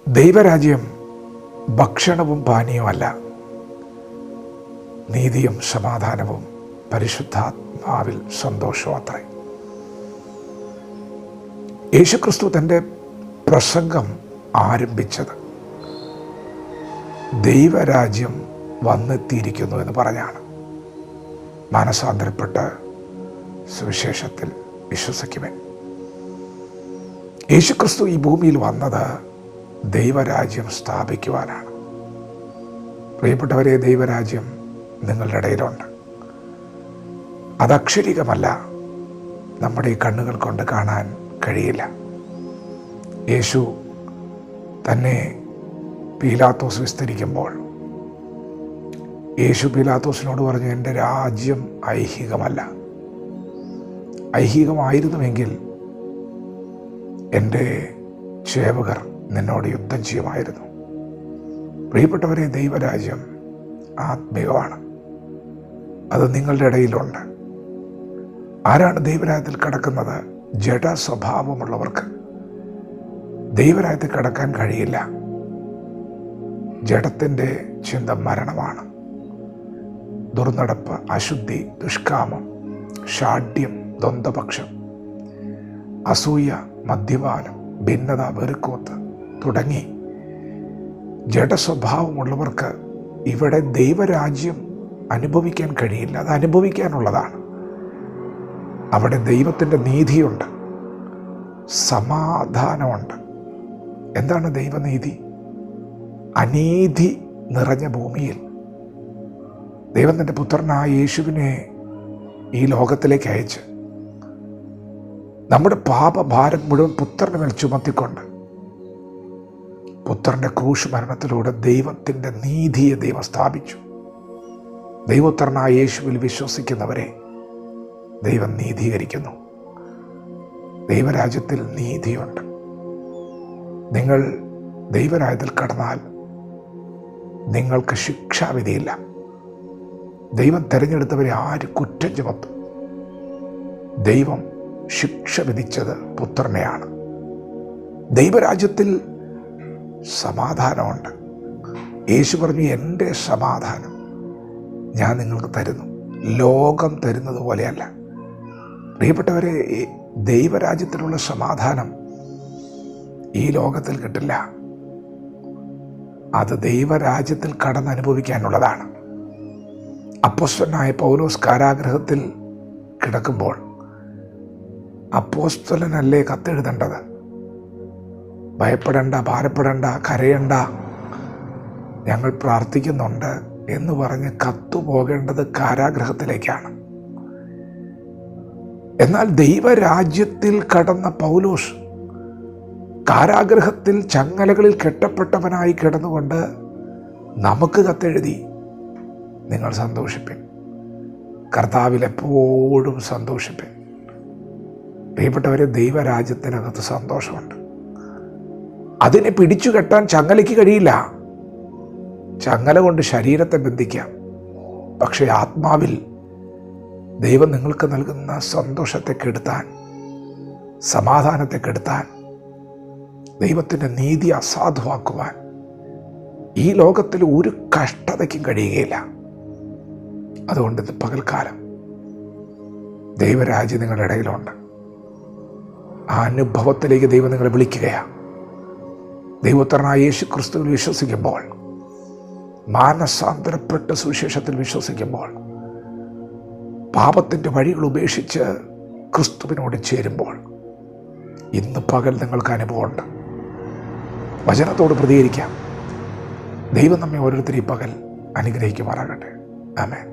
ദൈവരാജ്യം ഭക്ഷണവും പാനീയവുമല്ല, നീതിയും സമാധാനവും പരിശുദ്ധാത്മാവിൽ സന്തോഷവും അത്രേ. യേശുക്രിസ്തു തൻ്റെ പ്രസംഗം ആരംഭിച്ചത് ദൈവരാജ്യം വന്നെത്തിയിരിക്കുന്നു എന്ന് പറഞ്ഞാണ്. മാനസാന്തരപ്പെട്ട് സുവിശേഷത്തിൽ വിശ്വസിക്കുവാൻ. യേശുക്രിസ്തു ഈ ഭൂമിയിൽ വന്നത് ദൈവരാജ്യം സ്ഥാപിക്കുവാനാണ്. പ്രിയപ്പെട്ടവരെ, ദൈവരാജ്യം നിങ്ങളുടെ ഇടയിലുണ്ട്. അത് അക്ഷരികമല്ല, നമ്മുടെ ഈ കണ്ണുകൾ കൊണ്ട് കാണാൻ കഴിയില്ല. യേശു തന്നെ പീലാത്തോസ് വിസ്തരിക്കുമ്പോൾ യേശു പീലാത്തോസിനോട് പറഞ്ഞു, എൻ്റെ രാജ്യം ഐഹികമല്ല. ഐഹികമായിരുന്നുവെങ്കിൽ എൻ്റെ സേവകർ നിന്നോട് യുദ്ധം ചെയ്യുമായിരുന്നു. പ്രിയപ്പെട്ടവരെ, ദൈവരാജ്യം ആത്മീയമാണ്. അത് നിങ്ങളുടെ ഇടയിലുണ്ട്. ആരാണ് ദൈവരാജ്യത്തിൽ കടക്കുന്നത്? ജഡ സ്വഭാവമുള്ളവർക്ക് ദൈവരാജ്യത്തിൽ കടക്കാൻ കഴിയില്ല. ജഡത്തിൻ്റെ ചിന്ത മരണമാണ്. ദുർനടപ്പ്, അശുദ്ധി, ദുഷ്കാമം, ഷാഢ്യം, ദ്വന്ദ്വപക്ഷം, അസൂയ, മദ്യപാനം, ഭിന്നത, വെറുക്കൂത്ത് തുടങ്ങി ജഡസ്വഭാവമുള്ളവർക്ക് ഇവിടെ ദൈവരാജ്യം അനുഭവിക്കാൻ കഴിയില്ല. അത് അനുഭവിക്കാനുള്ളതാണ്. അവിടെ ദൈവത്തിൻ്റെ നീതിയുണ്ട്, സമാധാനമുണ്ട്. എന്താണ് ദൈവനീതി? അനീതി നിറഞ്ഞ ഭൂമിയിൽ ദൈവം തൻ്റെ പുത്രനായ യേശുവിനെ ഈ ലോകത്തിലേക്ക് അയച്ച് നമ്മുടെ പാപഭാരം മുഴുവൻ പുത്രന് മേൽ ചുമത്തിക്കൊണ്ട് പുത്രൻ്റെ ക്രൂശ് മരണത്തിലൂടെ ദൈവത്തിൻ്റെ നീതിയെ ദൈവം സ്ഥാപിച്ചു. ദൈവപുത്രനായ യേശുവിൽ വിശ്വസിക്കുന്നവരെ ദൈവം നീതീകരിക്കുന്നു. ദൈവരാജ്യത്തിൽ നീതിയുണ്ട്. നിങ്ങൾ ദൈവരാജ്യത്തിൽ കടന്നാൽ നിങ്ങൾക്ക് ശിക്ഷാവിധിയില്ല. ദൈവം തിരഞ്ഞെടുത്തവരെ ആര് കുറ്റം ചുമത്തും? ദൈവം ശിക്ഷ വിധിച്ചത് പുത്രനെയാണ്. ദൈവരാജ്യത്തിൽ സമാധാനമുണ്ട്. യേശു പറഞ്ഞു, എൻ്റെ സമാധാനം ഞാൻ നിങ്ങൾക്ക് തരുന്നു, ലോകം തരുന്നത് പോലെയല്ല. പ്രിയപ്പെട്ടവരെ, ദൈവരാജ്യത്തിലുള്ള സമാധാനം ഈ ലോകത്തിൽ കിട്ടില്ല. അത് ദൈവരാജ്യത്തിൽ കടന്നനുഭവിക്കാനുള്ളതാണ്. അപ്പോസ്തലനായ പൗലോസ് കാരാഗൃഹത്തിൽ കിടക്കുമ്പോൾ അപ്പോസ്തലനല്ലേ കത്തെഴുതേണ്ടത്? ഭയപ്പെടേണ്ട, ഭാരപ്പെടേണ്ട, കരയണ്ട, ഞങ്ങൾ പ്രാർത്ഥിക്കുന്നുണ്ട് എന്ന് പറഞ്ഞ് കത്തു പോകേണ്ടത് കാരാഗൃഹത്തിലേക്കാണ്. എന്നാൽ ദൈവരാജ്യത്തിൽ കടന്ന പൗലോസ് കാരാഗൃഹത്തിൽ ചങ്ങലകളിൽ കെട്ടപ്പെട്ടവനായി കിടന്നുകൊണ്ട് നമുക്ക് കത്തെഴുതി, നിങ്ങൾ സന്തോഷിപ്പിൻ, കർത്താവിൽ എപ്പോഴും സന്തോഷിപ്പിൻ. പ്രിയപ്പെട്ടവരെ, ദൈവരാജ്യത്തിനകത്ത് സന്തോഷമുണ്ട്. അതിനെ പിടിച്ചു കെട്ടാൻ ചങ്ങലയ്ക്ക് കഴിയില്ല. ചങ്ങല കൊണ്ട് ശരീരത്തെ ബന്ധിക്കാം, പക്ഷേ ആത്മാവിൽ ദൈവം നിങ്ങൾക്ക് നൽകുന്ന സന്തോഷത്തെ കെടുത്താൻ, സമാധാനത്തെ കെടുത്താൻ, ദൈവത്തിൻ്റെ നീതി അസാധുവാക്കുവാൻ ഈ ലോകത്തിൽ ഒരു കഷ്ടതയ്ക്കും കഴിയുകയില്ല. അതുകൊണ്ട് ഇത് പകൽക്കാലം ദൈവരാജ്യം നിങ്ങളുടെ ഇടയിലുണ്ട്. ആ അനുഭവത്തിലേക്ക് ദൈവം നിങ്ങളെ വിളിക്കുകയാണ്. ദൈവപുത്രനായ യേശുക്രിസ്തുവിൽ വിശ്വസിക്കുമ്പോൾ, മാനസാന്തരപ്പെട്ട് സുവിശേഷത്തിൽ വിശ്വസിക്കുമ്പോൾ, പാപത്തിൻ്റെ വഴികൾ ഉപേക്ഷിച്ച് ക്രിസ്തുവിനോട് ചേരുമ്പോൾ ഇന്ന് പകൽ നിങ്ങൾക്ക് അനുഭവമുണ്ട്. വചനത്തോട് പ്രതികരിക്കാം. ദൈവം നമ്മെ ഓരോരുത്തരും ഈ പകൽ അനുഗ്രഹിക്കുമാറാകട്ടെ. ആമേൻ.